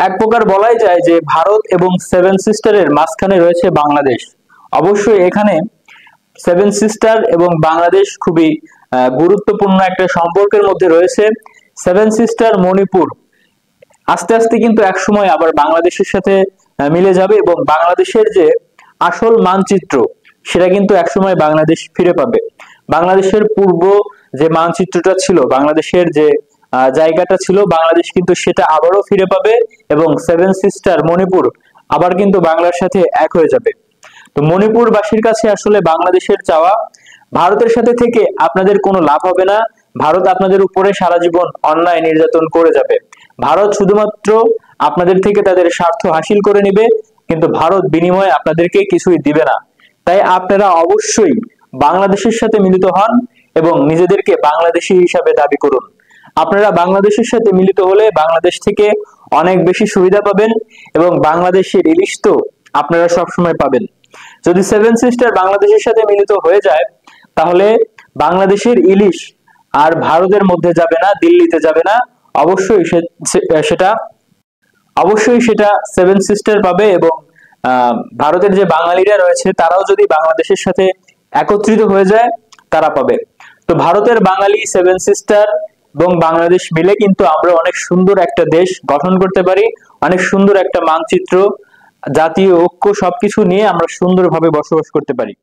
এক প্রকার বলাই যায় যে ভারত এবং সেভেন সিস্টারের মাঝখানে রয়েছে বাংলাদেশ। অবশ্যই এখানে সেভেন সিস্টার এবং বাংলাদেশ খুবই গুরুত্বপূর্ণ একটা সম্পর্কের মধ্যে রয়েছে। সেভেন সিস্টার মণিপুর আস্তে আস্তে কিন্তু একসময় আবার বাংলাদেশের সাথে মিলে যাবে এবং বাংলাদেশের যে আসল মানচিত্র সেটা কিন্তু একসময় বাংলাদেশ ফিরে পাবে। বাংলাদেশের পূর্ব যে মানচিত্রটা ছিল, বাংলাদেশের যে জায়গাটা ছিল, বাংলাদেশ কিন্তু সেটা আবারও ফিরে পাবে এবং সেভেন সিস্টার মণিপুর আবার কিন্তু বাংলার সাথে এক হয়ে যাবে। তো মণিপুরবাসীর কাছে আসলে বাংলাদেশের চাওয়া, ভারতের সাথে থেকে আপনাদের কোনো লাভ হবে না। ভারত আপনাদের উপরে সারা জীবন অন্যায় নির্যাতন করে যাবে। ভারত শুধুমাত্র আপনাদের থেকে তাদের স্বার্থ হাসিল করে নিবে, কিন্তু ভারত বিনিময়ে আপনাদেরকে কিছুই দিবে না। তাই আপনারা অবশ্যই বাংলাদেশের সাথে মিলিত হন এবং নিজেদেরকে বাংলাদেশী হিসাবে দাবি করুন। আপনারা বাংলাদেশের সাথে মিলিত হলে বাংলাদেশ থেকে অনেক বেশি সুবিধা পাবেন এবং বাংলাদেশের ইলিশ তো আপনারা সবসময় পাবেন। যদি সেভেন সিস্টার বাংলাদেশের সাথে মিলিত হয়ে যায় তাহলে বাংলাদেশের ইলিশ আর ভারতের মধ্যে যাবে না, দিল্লিতে যাবে না, অবশ্যই সেটা সেভেন সিস্টার পাবে এবং ভারতের যে বাঙালিরা রয়েছে তারাও যদি বাংলাদেশের সাথে একত্রিত হয়ে যায় তারা পাবে। তো ভারতের বাঙালি, সেভেন সিস্টার এবং বাংলাদেশ মিলে কিন্তু আমরা অনেক সুন্দর একটা দেশ গঠন করতে পারি, অনেক সুন্দর একটা মানচিত্র, জাতীয় ঐক্য সবকিছু নিয়ে আমরা সুন্দরভাবে বসবাস করতে পারি।